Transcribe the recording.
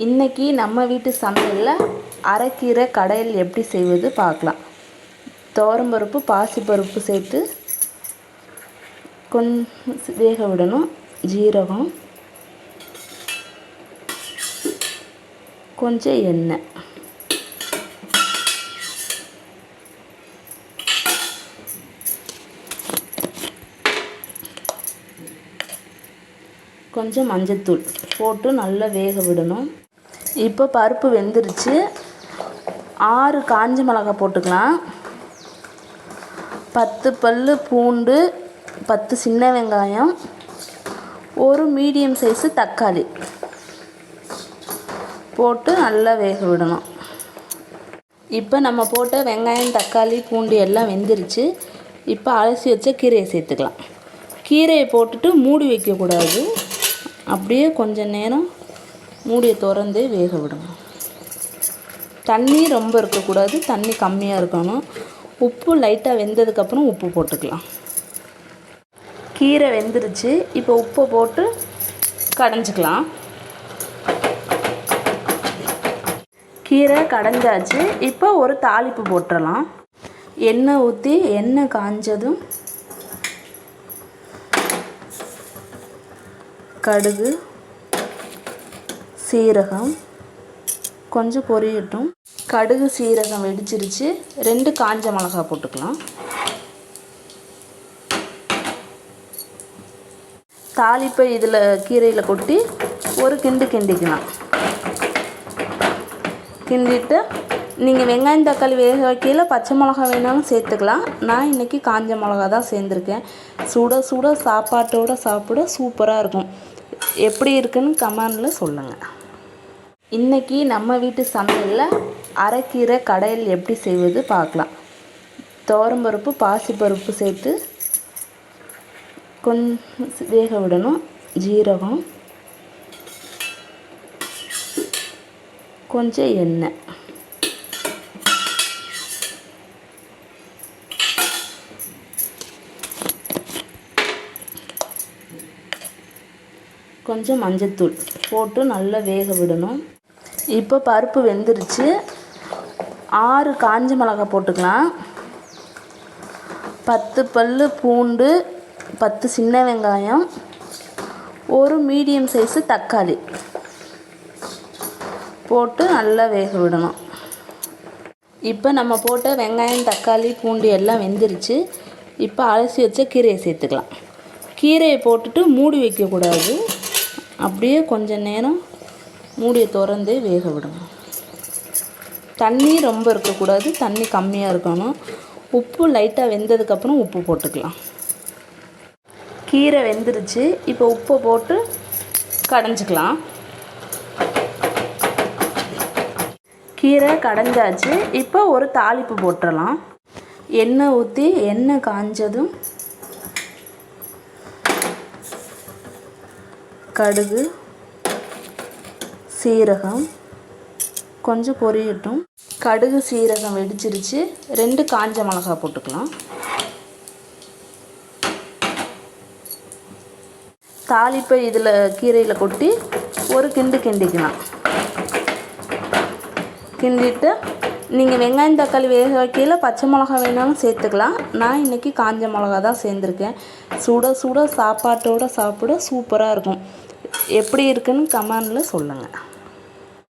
இன்றைக்கி நம்ம வீட்டு சமையலில் அரைக்கீரை கடையில் எப்படி செய்வது பார்க்கலாம். துவரம்பருப்பு பாசிப்பருப்பு சேர்த்து கொஞ்சம் வேக விடணும். ஜீரகம், கொஞ்சம் எண்ணெய், கொஞ்சம் மஞ்சத்தூள் போட்டு நல்லா வேக விடணும். இப்போ பருப்பு வெந்துருச்சு. 6 காஞ்ச மிளகாய் போட்டுக்கலாம். 10 பல் பூண்டு, 10 சின்ன வெங்காயம், ஒரு மீடியம் சைஸு தக்காளி போட்டு நல்லா வேக விடணும். இப்போ நம்ம போட்ட வெங்காயம், தக்காளி, பூண்டு எல்லாம் வெந்துருச்சு. இப்போ அலசி வச்ச கீரையை சேர்த்துக்கலாம். கீரையை போட்டுட்டு மூடி வைக்கக்கூடாது. அப்படியே கொஞ்சம் நேரம் மூடியை திறந்து வேக விடணும். தண்ணி ரொம்ப இருக்கக்கூடாது, தண்ணி கம்மியாக இருக்கணும். உப்பு லைட்டாக வெந்ததுக்கப்புறம் உப்பு போட்டுக்கலாம். கீரை வெந்துருச்சு. இப்போ உப்பை போட்டு கடைஞ்சிக்கலாம். கீரை கடைஞ்சாச்சு. இப்போ ஒரு தாளிப்பு போட்டுடலாம். எண்ணெய் ஊற்றி எண்ணெய் காஞ்சதும் கடுகு, சீரகம் கொஞ்சம் பொரியட்டும். கடுகு சீரகம் வெடிச்சிருச்சு. 2 காஞ்ச மிளகாய் போட்டுக்கலாம். தாளிப்பை இதில் கீரையில் கொட்டி ஒரு கிண்டிக்கலாம். கிண்டிட்டு நீங்கள் வெங்காயம் தக்காளி வேக வைக்கையில் பச்சை மிளகா வேணாலும் சேர்த்துக்கலாம். நான் இன்றைக்கி காஞ்ச மிளகா தான் சேர்ந்துருக்கேன். சுட சுட சாப்பாட்டோடு சாப்பிட சூப்பராக இருக்கும். எப்படி இருக்குன்னு கமெண்டில் சொல்லுங்கள். இன்றைக்கி நம்ம வீட்டு சமையலில் அரைக்கீரை கடையில் எப்படி செய்வது பார்க்கலாம். துவரம்பருப்பு பாசிப்பருப்பு சேர்த்து கொஞ்சம் வேக விடணும். ஜீரகம், கொஞ்சம் எண்ணெய், கொஞ்சம் மஞ்சத்தூள் போட்டு நல்லா வேக விடணும். இப்போ பருப்பு வெந்துருச்சு. 6 காஞ்ச மிளகாய் போட்டுக்கலாம். 10 பல் பூண்டு, 10 சின்ன வெங்காயம், ஒரு மீடியம் சைஸு தக்காளி போட்டு நல்லா வேக விடணும். இப்போ நம்ம போட்ட வெங்காயம், தக்காளி, பூண்டு எல்லாம் வெந்துருச்சு. இப்போ அலசி வச்ச கீரையை சேர்த்துக்கலாம். கீரையை போட்டுட்டு மூடி வைக்கக்கூடாது. அப்படியே கொஞ்சம் நேரம் மூடியை திறந்து வேக விடணும். தண்ணி ரொம்ப இருக்கக்கூடாது, தண்ணி கம்மியாக இருக்கணும். உப்பு லைட்டாக வெந்ததுக்கப்புறம் உப்பு போட்டுக்கலாம். கீரை வெந்துருச்சு. இப்போ உப்பை போட்டு கடைஞ்சிக்கலாம். கீரை கடைஞ்சாச்சு. இப்போ ஒரு தாளிப்பு போட்டுடலாம். எண்ணெய் ஊற்றி எண்ணெய் காஞ்சதும் கடுகு, சீரகம் கொஞ்சம் பொரியட்டும். கடுகு சீரகம் வெடிச்சிருச்சு. 2 காஞ்ச மிளகாய் போட்டுக்கலாம். தாளிப்பை இதில் கீரையில் கொட்டி ஒரு கிண்டிக்கலாம். கிண்டிட்டு நீங்கள் வெங்காயம் தக்காளி வேக வைக்கையில் பச்சை மிளகா வேணாலும் சேர்த்துக்கலாம். நான் இன்றைக்கி காஞ்ச மிளகா தான் சேர்ந்துருக்கேன். சுட சுட சாப்பாட்டோடு சாப்பிட சூப்பராக இருக்கும். எப்படி இருக்குன்னு கமெண்டில் சொல்லுங்கள்.